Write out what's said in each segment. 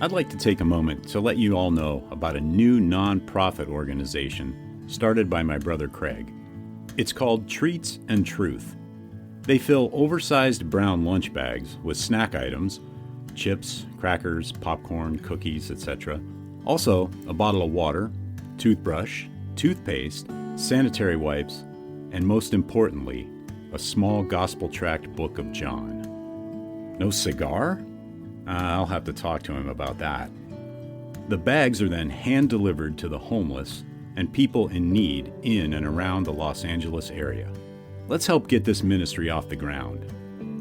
I'd like to take a moment to let you all know about a new non-profit organization started by my brother Craig. It's called Treats and Truth. They fill oversized brown lunch bags with snack items, chips, crackers, popcorn, cookies, etc. Also, a bottle of water, toothbrush, toothpaste, sanitary wipes, and most importantly, a small gospel-tract book of John. No cigar? I'll have to talk to him about that. The bags are then hand-delivered to the homeless and people in need in and around the Los Angeles area. Let's help get this ministry off the ground.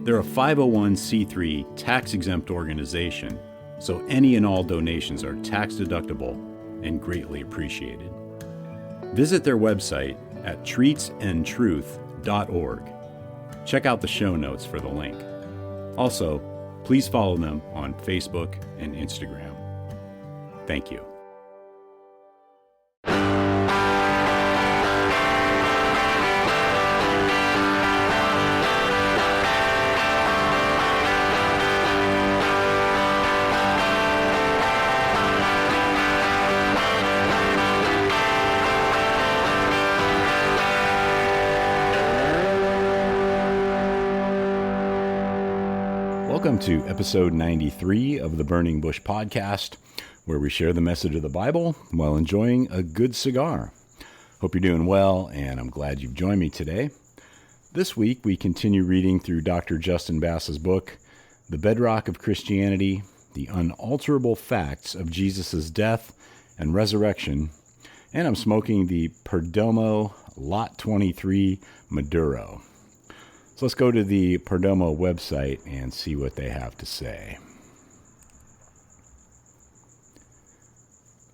They're a 501c3 tax-exempt organization, so any and all donations are tax-deductible and greatly appreciated. Visit their website at treatsandtruth.org. Check out the show notes for the link. Also, please follow them on Facebook and Instagram. Thank you. Welcome to episode 93 of the Burning Bush podcast, where we share the message of the Bible while enjoying a good cigar. Hope you're doing well, and I'm glad you've joined me today. This week, we continue reading through Dr. Justin Bass's book, The Bedrock of Christianity, The Unalterable Facts of Jesus' Death and Resurrection, and I'm smoking the Perdomo Lot 23 Maduro. So let's go to the Perdomo website and see what they have to say.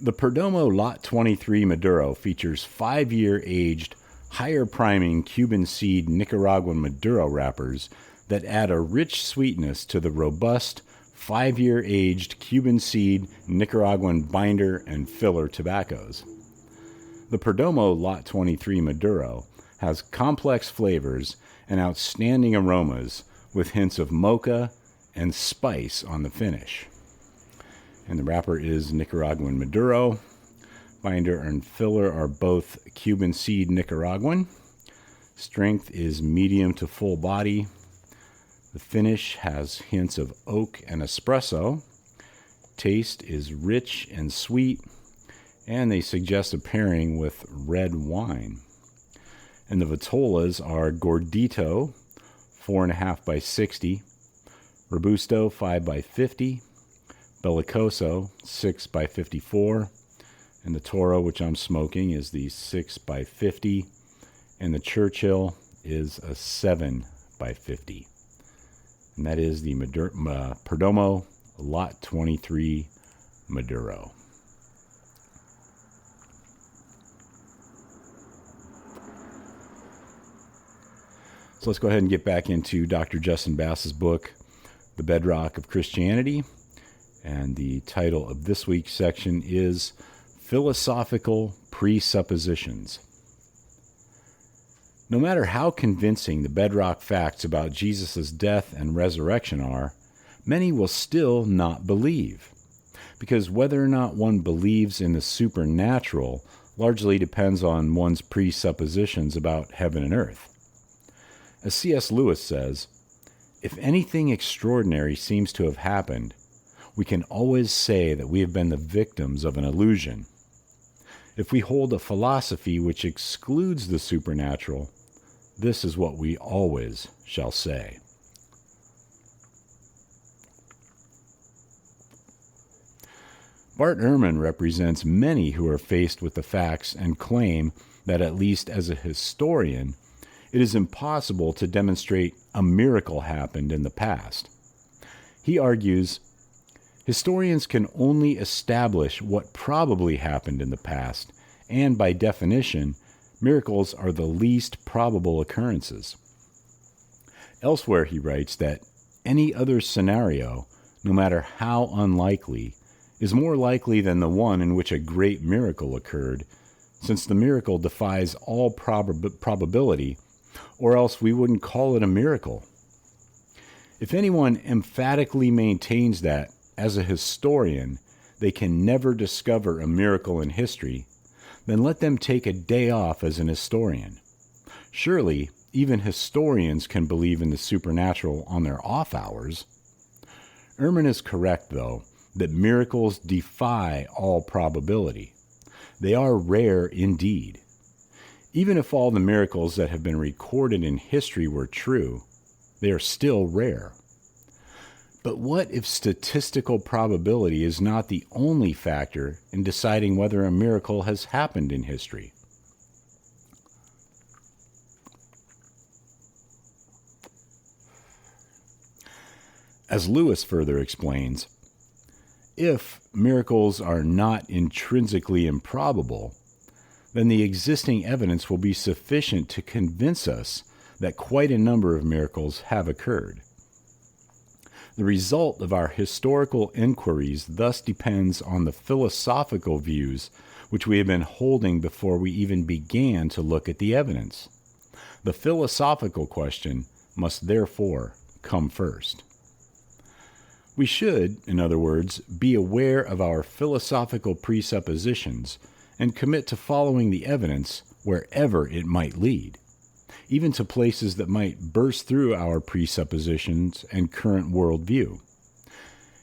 The Perdomo Lot 23 Maduro features 5-year aged, higher priming Cuban seed Nicaraguan Maduro wrappers that add a rich sweetness to the robust 5-year aged Cuban seed Nicaraguan binder and filler tobaccos. The Perdomo Lot 23 Maduro has complex flavors and outstanding aromas with hints of mocha and spice on the finish. And the wrapper is Nicaraguan Maduro. Binder and filler are both Cuban seed Nicaraguan. Strength is medium to full body. The finish has hints of oak and espresso. Taste is rich and sweet, and they suggest a pairing with red wine. And the vitolas are Gordito, 4.5 by 60, Robusto, 5 by 50, Bellicoso, 6 by 54, and the Toro, which I'm smoking, is the 6 by 50, and the Churchill is a 7 by 50. And that is the Perdomo Lot 23 Maduro. So let's go ahead and get back into Dr. Justin Bass's book, The Bedrock of Christianity. And the title of this week's section is Philosophical Presuppositions. No matter how convincing the bedrock facts about Jesus' death and resurrection are, many will still not believe. Because whether or not one believes in the supernatural largely depends on one's presuppositions about heaven and earth. As C.S. Lewis says, if anything extraordinary seems to have happened, we can always say that we have been the victims of an illusion. If we hold a philosophy which excludes the supernatural, this is what we always shall say. Bart Ehrman represents many who are faced with the facts and claim that, at least as a historian, it is impossible to demonstrate a miracle happened in the past. He argues, historians can only establish what probably happened in the past, and by definition, miracles are the least probable occurrences. Elsewhere he writes that any other scenario, no matter how unlikely, is more likely than the one in which a great miracle occurred, since the miracle defies all probability, or else we wouldn't call it a miracle. If anyone emphatically maintains that, as a historian, they can never discover a miracle in history, then let them take a day off as an historian. Surely, even historians can believe in the supernatural on their off hours. Ehrman is correct, though, that miracles defy all probability. They are rare indeed. Even if all the miracles that have been recorded in history were true, they are still rare. But what if statistical probability is not the only factor in deciding whether a miracle has happened in history? As Lewis further explains, if miracles are not intrinsically improbable, then the existing evidence will be sufficient to convince us that quite a number of miracles have occurred. The result of our historical inquiries thus depends on the philosophical views which we have been holding before we even began to look at the evidence. The philosophical question must therefore come first. We should, in other words, be aware of our philosophical presuppositions and commit to following the evidence wherever it might lead, even to places that might burst through our presuppositions and current worldview.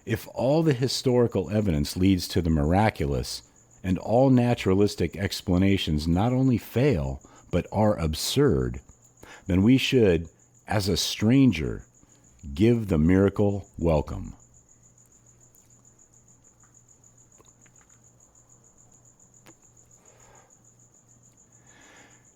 If all the historical evidence leads to the miraculous, and all naturalistic explanations not only fail, but are absurd, then we should, as a stranger, give the miracle welcome.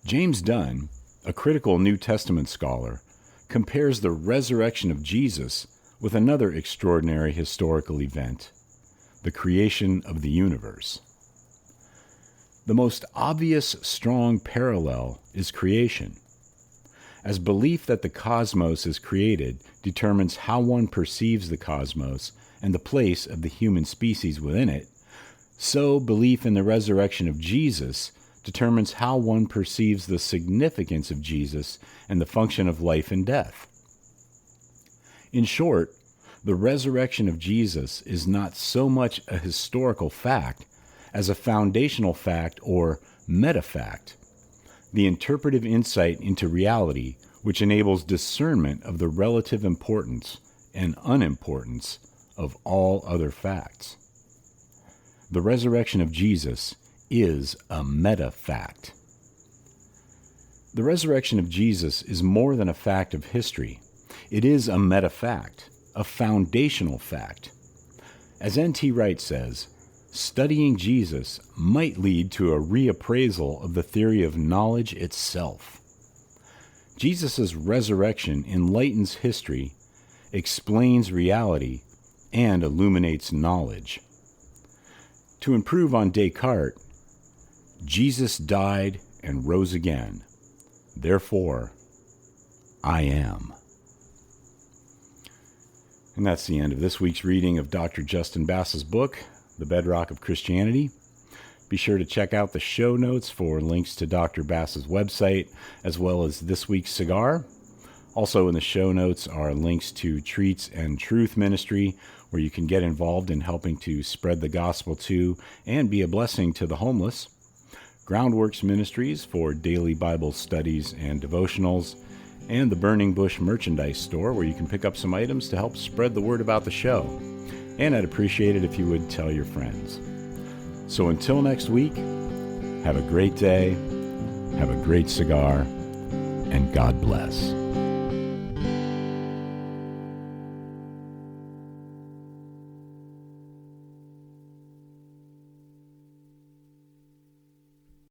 James Dunn, a critical New Testament scholar, compares the resurrection of Jesus with another extraordinary historical event, the creation of the universe. The most obvious strong parallel is creation. As belief that the cosmos is created determines how one perceives the cosmos and the place of the human species within it, so belief in the resurrection of Jesus determines how one perceives the significance of Jesus and the function of life and death. In short, the resurrection of Jesus is not so much a historical fact as a foundational fact or meta-fact, the interpretive insight into reality which enables discernment of the relative importance and unimportance of all other facts. The resurrection of Jesus is a meta-fact. The resurrection of Jesus is more than a fact of history. It is a meta-fact, a foundational fact. As N.T. Wright says, studying Jesus might lead to a reappraisal of the theory of knowledge itself. Jesus' resurrection enlightens history, explains reality, and illuminates knowledge. To improve on Descartes, Jesus died and rose again. Therefore, I am. And that's the end of this week's reading of Dr. Justin Bass's book, The Bedrock of Christianity. Be sure to check out the show notes for links to Dr. Bass's website, as well as this week's cigar. Also in the show notes are links to Treats and Truth Ministry, where you can get involved in helping to spread the gospel to and be a blessing to the homeless. Groundworks Ministries for daily Bible studies and devotionals, and the Burning Bush merchandise store, where you can pick up some items to help spread the word about the show. And I'd appreciate it if you would tell your friends. So until next week, have a great day, have a great cigar, and God bless.